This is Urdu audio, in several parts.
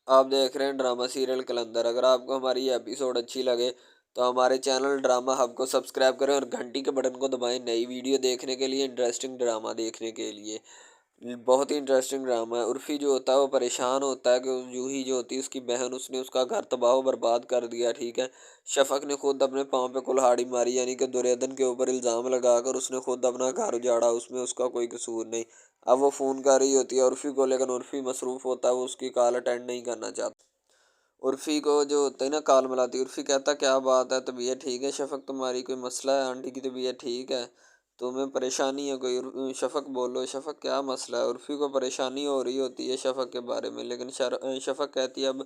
آپ دیکھ رہے ہیں ڈرامہ سیریل کلندر۔ اگر آپ کو ہماری یہ ایپیسوڈ اچھی لگے تو ہمارے چینل ڈرامہ ہب کو سبسکرائب کریں اور گھنٹی کے بٹن کو دبائیں نئی ویڈیو دیکھنے کے لیے، انٹرسٹنگ ڈرامہ دیکھنے کے لیے۔ بہت ہی انٹرسٹنگ ڈرامہ ہے۔ عرفی جو ہوتا ہے وہ پریشان ہوتا ہے کہ جوہی جو ہوتی ہے اس کی بہن، اس نے اس کا گھر تباہ و برباد کر دیا، ٹھیک ہے۔ شفق نے خود اپنے پاؤں پہ کلہاڑی ماری، یعنی کہ دریادن کے اوپر الزام لگا کر اس نے خود اپنا گھر اجاڑا، اس میں اس کا کوئی قصور نہیں۔ اب وہ فون کر رہی ہوتی ہے عرفی کو، لیکن عرفی مصروف ہوتا ہے، وہ اس کی کال اٹینڈ نہیں کرنا چاہتا۔ عرفی کو جو ہوتا ہے نا کال ملاتی، عرفی کہتا کیا بات ہے، طبیعت ٹھیک ہے شفق تمہاری، کوئی مسئلہ ہے، آنٹی کی طبیعت ٹھیک ہے، تمہیں پریشانی ہے کوئی؟ شفق بولو، شفق کیا مسئلہ ہے؟ عرفی کو پریشانی ہو رہی ہوتی ہے شفق کے بارے میں، لیکن شفق کہتی ہے اب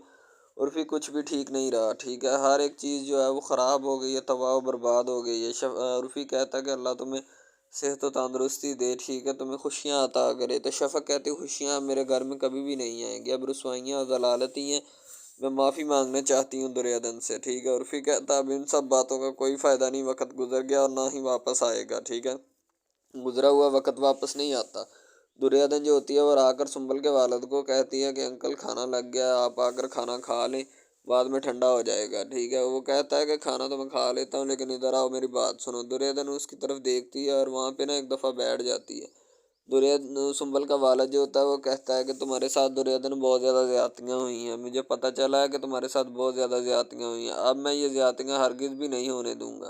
عرفی کچھ بھی ٹھیک نہیں رہا، ٹھیک ہے، ہر ایک چیز جو ہے وہ خراب ہو گئی ہے، تباہ و برباد ہو گئی ہے۔ عرفی کہتا ہے کہ اللہ تمہیں صحت و تندرستی دے، ٹھیک ہے، تمہیں خوشیاں عطا کرے۔ تو شفق کہتی خوشیاں میرے گھر میں کبھی بھی نہیں آئیں گی، اب رسوائیاں اور ضلالت ہی ہیں، میں معافی مانگنا چاہتی ہوں دریادن سے، ٹھیک ہے۔ عرفی کہتا اب ان سب باتوں کا کوئی فائدہ نہیں، وقت گزر گیا اور نہ ہی واپس آئے گا، ٹھیک ہے، گزرا ہوا وقت واپس نہیں آتا۔ دریادن جو ہوتی ہے وہ آ کر سنبل کے والد کو کہتی ہے کہ انکل کھانا لگ گیا ہے، آپ آ کر کھانا کھا لیں، بعد میں ٹھنڈا ہو جائے گا، ٹھیک ہے۔ وہ کہتا ہے کہ کھانا تو میں کھا لیتا ہوں، لیکن ادھر آؤ میری بات سنو۔ دریادن اس کی طرف دیکھتی ہے اور وہاں پہ نا ایک دفعہ بیٹھ جاتی ہے۔ سنبل کا والد جو ہوتا ہے وہ کہتا ہے کہ تمہارے ساتھ دریادن بہت زیادہ زیادتیاں ہوئی ہیں، مجھے پتہ چلا ہے کہ تمہارے ساتھ بہت زیادہ زیادتیاں ہوئی ہیں، اب میں یہ زیادتیاں ہرگز بھی نہیں ہونے دوں گا۔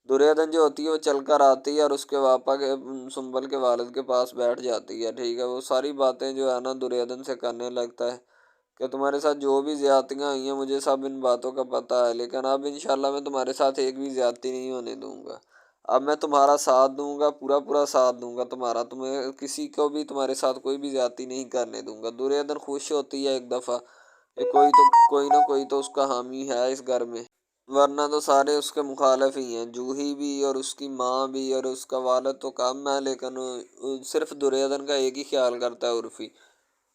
دریادن جو ہوتی ہے وہ چل کر آتی ہے اور اس کے واپا کے سنبل کے والد کے پاس بیٹھ جاتی ہے، ٹھیک ہے۔ وہ ساری باتیں جو ہے نا دریادن سے کرنے لگتا ہے کہ تمہارے ساتھ جو بھی زیادتیاں ہوئی ہیں مجھے سب ان باتوں کا پتہ ہے، لیکن اب انشاءاللہ میں تمہارے ساتھ ایک بھی زیادتی نہیں ہونے دوں گا، اب میں تمہارا ساتھ دوں گا، پورا پورا ساتھ دوں گا تمہارا، تمہیں کسی کو بھی تمہارے ساتھ کوئی بھی زیادتی نہیں کرنے دوں گا۔ دریادن خوش ہوتی ہے ایک دفعہ کہ کوئی نہ کوئی تو اس کا حامی ہے اس گھر میں، ورنہ تو سارے اس کے مخالف ہی ہیں، جوہی بھی اور اس کی ماں بھی اور اس کا والد تو کم ہے، لیکن صرف دریادن کا ایک ہی خیال کرتا ہے عرفی۔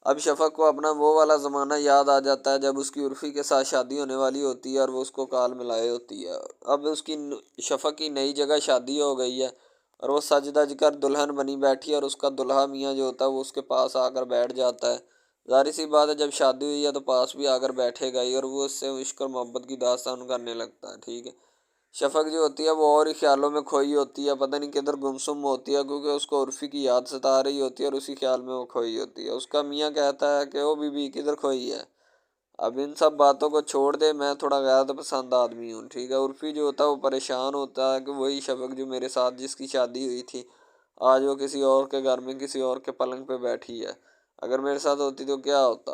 اب شفق کو اپنا وہ والا زمانہ یاد آ جاتا ہے جب اس کی عرفی کے ساتھ شادی ہونے والی ہوتی ہے اور وہ اس کو کال ملائے ہوتی ہے۔ اب اس کی شفق کی نئی جگہ شادی ہو گئی ہے اور وہ سج دج کر دلہن بنی بیٹھی ہے، اور اس کا دلہا میاں جو ہوتا ہے وہ اس کے پاس آ کر بیٹھ جاتا ہے۔ ظاہر سی بات ہے جب شادی ہوئی ہے تو پاس بھی آ کر بیٹھے گا ہی، اور وہ اس سے عشق اور محبت کی داستان کرنے لگتا ہے، ٹھیک ہے۔ شفق جو ہوتی ہے وہ اور ہی خیالوں میں کھوئی ہوتی ہے، پتہ نہیں کدھر گمسم ہوتی ہے، کیونکہ اس کو عرفی کی یاد ستا رہی ہوتی ہے اور اسی خیال میں وہ کھوئی ہوتی ہے۔ اس کا میاں کہتا ہے کہ او بی بی کدھر کھوئی ہے، اب ان سب باتوں کو چھوڑ دے، میں تھوڑا غیرت پسند آدمی ہوں، ٹھیک ہے۔ عرفی جو ہوتا ہے وہ پریشان ہوتا ہے کہ وہی شفق جو میرے ساتھ جس کی شادی ہوئی تھی آج وہ کسی اور کے گھر میں کسی اور کے پلنگ پہ بیٹھی ہے، اگر میرے ساتھ ہوتی تو کیا ہوتا۔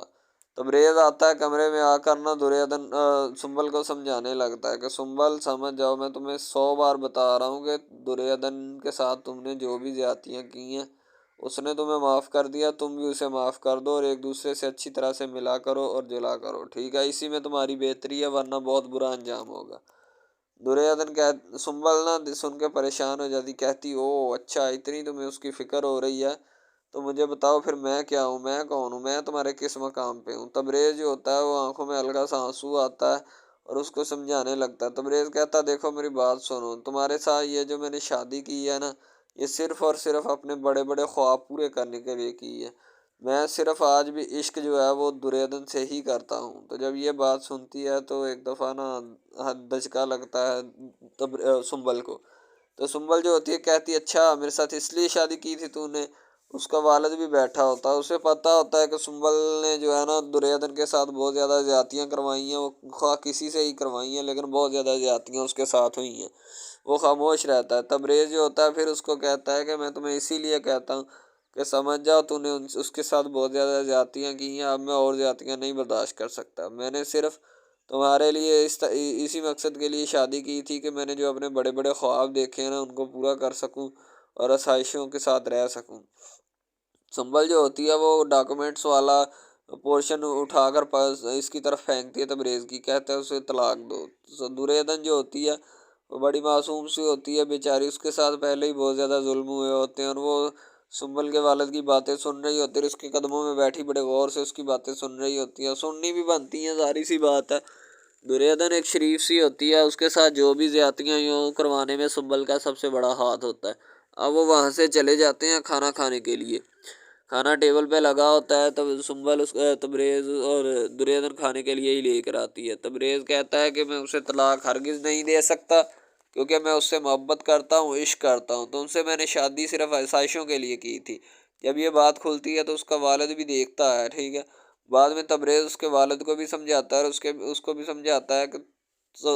تبریز آتا ہے کمرے میں، آ کر نا دریادن سنبل کو سمجھانے لگتا ہے کہ سنبل سمجھ جاؤ، میں تمہیں 100 بار بتا رہا ہوں کہ دریادن کے ساتھ تم نے جو بھی زیادتیاں کی ہیں اس نے تمہیں معاف کر دیا، تم بھی اسے معاف کر دو اور ایک دوسرے سے اچھی طرح سے ملا کرو اور جلا کرو، ٹھیک ہے، اسی میں تمہاری بہتری ہے، ورنہ بہت برا انجام ہوگا۔ سنبل نا سن کے پریشان ہو جاتی، کہتی او اچھا اتنی تمہیں اس کی فکر ہو رہی ہے، تو مجھے بتاؤ پھر میں کیا ہوں، میں کون ہوں، میں تمہارے کس مقام پہ ہوں۔ تبریز جو ہوتا ہے وہ آنکھوں میں ہلکا سا آنسو آتا ہے اور اس کو سمجھانے لگتا ہے۔ تبریز کہتا دیکھو میری بات سنو، تمہارے ساتھ یہ جو میں نے شادی کی ہے نا یہ صرف اور صرف اپنے بڑے بڑے خواب پورے کرنے کے لیے کی ہے، میں صرف آج بھی عشق جو ہے وہ دریادن سے ہی کرتا ہوں۔ تو جب یہ بات سنتی ہے تو ایک دفعہ نا دھچکا لگتا ہے سنبل کو، تو سنبل جو ہوتی ہے کہتی اچھا میرے ساتھ اس لیے شادی کی تھی تو نے؟ اس کا والد بھی بیٹھا ہوتا ہے، اسے پتہ ہوتا ہے کہ سنبل نے جو ہے نا دریادن کے ساتھ بہت زیادہ زیادتیاں کروائی ہیں، وہ خواہ کسی سے ہی کروائی ہیں لیکن بہت زیادہ زیادتیاں اس کے ساتھ ہوئی ہیں، وہ خاموش رہتا ہے۔ تبریز جو ہوتا ہے پھر اس کو کہتا ہے کہ میں تمہیں اسی لیے کہتا ہوں کہ سمجھ جاؤ تو نے اس کے ساتھ بہت زیادہ زیادتیاں کی ہیں، اب میں اور زیادتیاں نہیں برداشت کر سکتا، میں نے صرف تمہارے لیے اسی مقصد کے لیے شادی کی تھی کہ میں نے جو اپنے بڑے بڑے خواب دیکھے ہیں نا ان کو پورا کر سکوں اور آسائشوں کے ساتھ رہ سکوں۔ سنبل جو ہوتی ہے وہ ڈاکومنٹس والا پورشن اٹھا کر اس کی طرف پھینکتی ہے تبریز کی، کہتا ہے اسے طلاق دو۔ دریادن جو ہوتی ہے وہ بڑی معصوم سی ہوتی ہے بیچاری، اس کے ساتھ پہلے ہی بہت زیادہ ظلم ہوئے ہوتے ہیں اور وہ سنبل کے والد کی باتیں سن رہی ہوتی ہے، اس کے قدموں میں بیٹھی بڑے غور سے اس کی باتیں سن رہی ہوتی ہے، سننی بھی بنتی ہیں، ظاہر سی بات ہے، دریادن ایک شریف سی ہوتی ہے، اس کے ساتھ جو بھی زیادتیاں یوں کروانے میں سنبل کا سب سے بڑا ہاتھ ہوتا ہے۔ اب وہ وہاں سے چلے جاتے ہیں کھانا کھانے کے لیے۔ کھانا ٹیبل پہ لگا ہوتا ہے تب سنبل تبریز اور دریودھن کھانے کے لیے ہی لے کر آتی ہے۔ تبریز کہتا ہے کہ میں اسے طلاق ہرگز نہیں دے سکتا کیونکہ میں اس سے محبت کرتا ہوں، عشق کرتا ہوں، تم سے میں نے شادی صرف آسائشوں کے لیے کی تھی۔ جب یہ بات کھلتی ہے تو اس کا والد بھی دیکھتا ہے، ٹھیک ہے۔ بعد میں تبریز اس کے والد کو بھی سمجھاتا ہے اور اس کو بھی سمجھاتا ہے کہ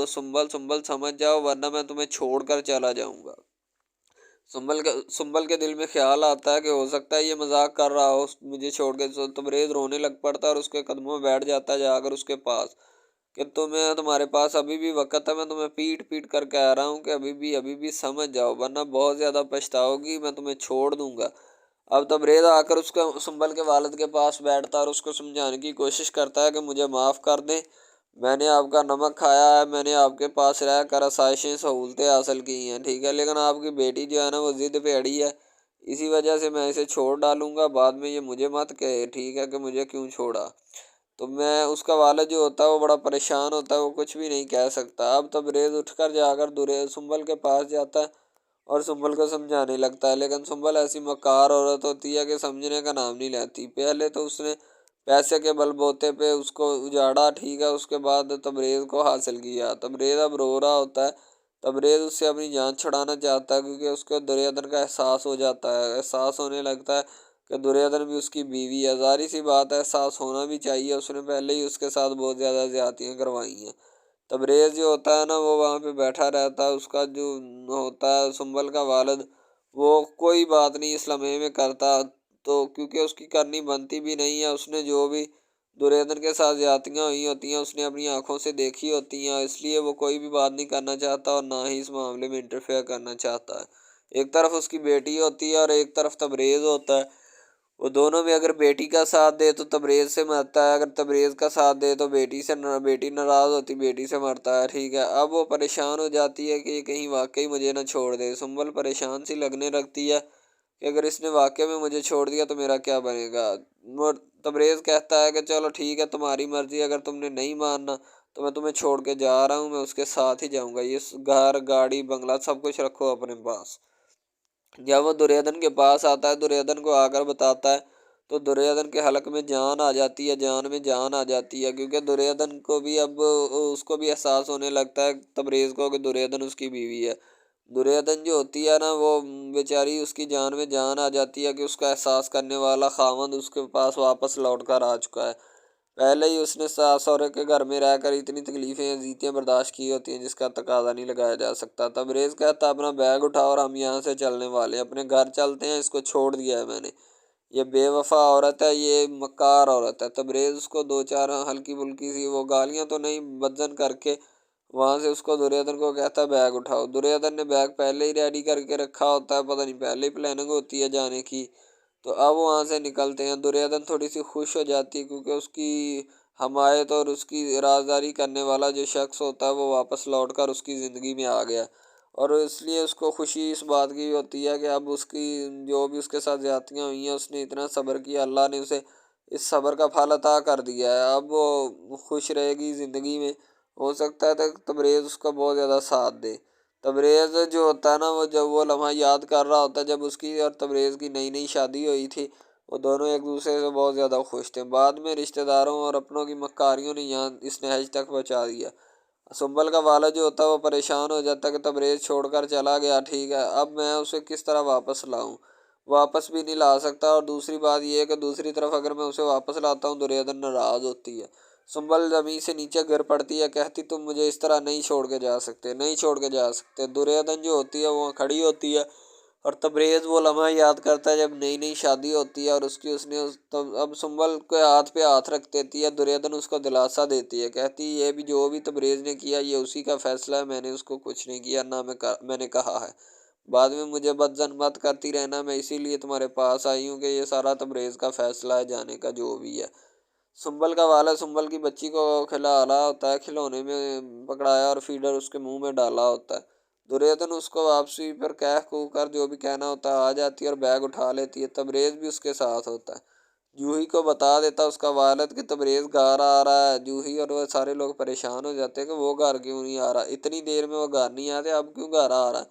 سنبل سمجھ جاؤ ورنہ میں تمہیں چھوڑ کر چلا جاؤں گا۔ سنبل کے دل میں خیال آتا ہے کہ ہو سکتا ہے یہ مذاق کر رہا ہو مجھے چھوڑ کے۔ تبریز رونے لگ پڑتا ہے اور اس کے قدموں میں بیٹھ جاتا ہے جا کر اس کے پاس کہ تمہارے پاس ابھی بھی وقت ہے، میں تمہیں پیٹ پیٹ کر کہہ رہا ہوں کہ ابھی بھی سمجھ جاؤ ورنہ بہت زیادہ پچھتاؤ گی، میں تمہیں چھوڑ دوں گا۔ اب تبریز آ کر اس کا سنبل کے والد کے پاس بیٹھتا ہے اور اس کو سمجھانے کی کوشش کرتا ہے کہ مجھے معاف کر دیں، میں نے آپ کا نمک کھایا ہے، میں نے آپ کے پاس رہ کر آسائشیں سہولتیں حاصل کی ہیں، ٹھیک ہے، لیکن آپ کی بیٹی جو ہے نا وہ ضد پہ اڑی ہے، اسی وجہ سے میں اسے چھوڑ ڈالوں گا، بعد میں یہ مجھے مت کہے، ٹھیک ہے، کہ مجھے کیوں چھوڑا۔ تو میں اس کا والد جو ہوتا ہے وہ بڑا پریشان ہوتا ہے، وہ کچھ بھی نہیں کہہ سکتا۔ اب تبریز اٹھ کر جا کر سنبل کے پاس جاتا ہے اور سنبل کو سمجھانے لگتا ہے، لیکن سنبل ایسی مکار عورت ہوتی ہے کہ سمجھنے کا نام نہیں لیتی۔ پہلے تو اس نے پیسے کے بل بوتے پہ اس کو اجاڑا، ٹھیک ہے، اس کے بعد تبریز کو حاصل کیا۔ تبریز اب رو رہا ہوتا ہے، تبریز اس سے اپنی جان چھڑانا چاہتا ہے کیونکہ اس کو دریودھن کا احساس ہو جاتا ہے، احساس ہونے لگتا ہے کہ دریودھن بھی اس کی بیوی ہے۔ ظاہر سی بات ہے احساس ہونا بھی چاہیے، اس نے پہلے ہی اس کے ساتھ بہت زیادہ زیادتیاں کروائی ہیں۔ تبریز جو ہوتا ہے نا وہ وہاں پہ بیٹھا رہتا ہے، اس کا جو ہوتا ہے سنبل کا والد وہ کوئی بات نہیں اس لمحے میں کرتا، تو کیونکہ اس کی کرنی بنتی بھی نہیں ہے، اس نے جو بھی دریودھن کے ساتھ زیادتیاں ہوئی ہوتی ہیں اس نے اپنی آنکھوں سے دیکھی ہوتی ہیں، اس لیے وہ کوئی بھی بات نہیں کرنا چاہتا اور نہ ہی اس معاملے میں انٹرفیئر کرنا چاہتا ہے۔ ایک طرف اس کی بیٹی ہوتی ہے اور ایک طرف تبریز ہوتا ہے، وہ دونوں میں اگر بیٹی کا ساتھ دے تو تبریز سے مرتا ہے، اگر تبریز کا ساتھ دے تو بیٹی ناراض ہوتی بیٹی سے مرتا ہے، ٹھیک ہے۔ اب وہ پریشان ہو جاتی ہے کہ یہ کہیں واقعی مجھے نہ چھوڑ دے۔ سنبل پریشان سی لگنے لگتی ہے کہ اگر اس نے واقعی میں مجھے چھوڑ دیا تو میرا کیا بنے گا۔ تبریز کہتا ہے کہ چلو ٹھیک ہے تمہاری مرضی، اگر تم نے نہیں ماننا تو میں تمہیں چھوڑ کے جا رہا ہوں، میں اس کے ساتھ ہی جاؤں گا، یہ گھر گاڑی بنگلہ سب کچھ رکھو اپنے پاس۔ جب وہ دریودھن کے پاس آتا ہے، دریودھن کو آ کر بتاتا ہے تو دریودھن کے حلق میں جان آ جاتی ہے، جان میں جان آ جاتی ہے، کیونکہ دریودھن کو بھی اب اس کو بھی احساس ہونے لگتا ہے تبریز کو کہ دریودھن اس کی بیوی ہے۔ دریودھن جو ہوتی ہے نا وہ بیچاری اس کی جان میں جان آ جاتی ہے کہ اس کا احساس کرنے والا خاوند اس کے پاس واپس لوٹ کر آ چکا ہے۔ پہلے ہی اس نے ساس سہرے کے گھر میں رہ کر اتنی تکلیفیں اذیتیں برداشت کی ہوتی ہیں جس کا تقاضا نہیں لگایا جا سکتا۔ تبریز کہتا اپنا بیگ اٹھاؤ اور ہم یہاں سے چلنے والے ہیں، اپنے گھر چلتے ہیں، اس کو چھوڑ دیا ہے میں نے، یہ بے وفا عورت ہے، یہ مکار عورت ہے۔ تبریز اس کو دو چار ہلکی پھلکی سی وہ گالیاں تو نہیں بدزن کر کے وہاں سے اس کو دریودھن کو کہتا ہے بیگ اٹھاؤ۔ دریودھن نے بیگ پہلے ہی ریڈی کر کے رکھا ہوتا ہے، پتہ نہیں پہلے ہی پلاننگ ہوتی ہے جانے کی۔ تو اب وہاں سے نکلتے ہیں، دریودھن تھوڑی سی خوش ہو جاتی ہے کیونکہ اس کی حمایت اور اس کی رازداری کرنے والا جو شخص ہوتا ہے وہ واپس لوٹ کر اس کی زندگی میں آ گیا، اور اس لیے اس کو خوشی اس بات کی ہوتی ہے کہ اب اس کی جو بھی اس کے ساتھ زیادتیاں ہوئی ہیں اس نے اتنا صبر کیا، اللہ نے اسے اس صبر کا پھل عطا کر دیا ہے، اب وہ خوش رہے گی زندگی میں۔ ہو سکتا ہے تبریز اس کا بہت زیادہ ساتھ دے۔ تبریز جو ہوتا ہے نا وہ جب وہ لمحہ یاد کر رہا ہوتا ہے جب اس کی اور تبریز کی نئی نئی شادی ہوئی تھی، وہ دونوں ایک دوسرے سے بہت زیادہ خوش تھے۔ بعد میں رشتہ داروں اور اپنوں کی مکاریوں نے یہاں اس نہج تک پہنچا دیا۔ سنبل کا والد جو ہوتا ہے وہ پریشان ہو جاتا ہے کہ تبریز چھوڑ کر چلا گیا، ٹھیک ہے، اب میں اسے کس طرح واپس لاؤں، واپس بھی نہیں لا سکتا، اور دوسری بات یہ ہے کہ دوسری طرف اگر میں اسے واپس لاتا ہوں دریودھن ناراض ہوتی ہے۔ سنبل زمین سے نیچے گر پڑتی ہے، کہتی تم مجھے اس طرح نہیں چھوڑ کے جا سکتے، نہیں چھوڑ کے جا سکتے۔ دریودھن جو ہوتی ہے وہ کھڑی ہوتی ہے اور تبریز وہ لمحہ یاد کرتا ہے جب نئی نئی شادی ہوتی ہے اور اس نے اب سنبل کے ہاتھ پہ ہاتھ رکھ دیتی ہے، دریودھن اس کو دلاسا دیتی ہے، کہتی یہ بھی جو بھی تبریز نے کیا یہ اسی کا فیصلہ ہے، میں نے اس کو کچھ نہیں کیا، نہ میں نے کہا ہے، بعد میں مجھے بدظن مت کرتی رہنا، میں اسی لیے تمہارے پاس آئی ہوں کہ یہ سارا تبریز کا فیصلہ ہے جانے کا جو بھی ہے۔ سنبل کا والد سنبل کی بچی کو کھلا رہا ہوتا ہے، کھلونے میں پکڑایا اور فیڈر اس کے منہ میں ڈالا ہوتا ہے۔ دریودھن اس کو واپسی پر کہہ کو کر جو بھی کہنا ہوتا ہے آ جاتی ہے اور بیگ اٹھا لیتی ہے، تبریز بھی اس کے ساتھ ہوتا ہے۔ جوہی کو بتا دیتا اس کا والد کہ تبریز گھر آ رہا ہے، جوہی اور وہ سارے لوگ پریشان ہو جاتے ہیں کہ وہ گھر کیوں نہیں آ رہا، اتنی دیر میں وہ گھر نہیں آتے اب کیوں گھر آ رہا ہے۔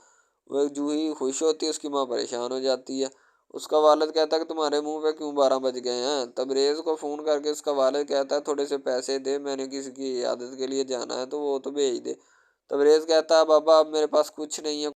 وہ جوہی خوش ہوتی ہے، اس کی ماں پریشان ہو جاتی ہے، اس کا والد کہتا ہے کہ تمہارے منہ پہ کیوں 12 بج گئے ہیں؟ تبریز کو فون کر کے اس کا والد کہتا ہے تھوڑے سے پیسے دے، میں نے کسی کی عیادت کے لیے جانا ہے تو وہ تو بھیج دے۔ تبریز کہتا ہے بابا اب میرے پاس کچھ نہیں ہے،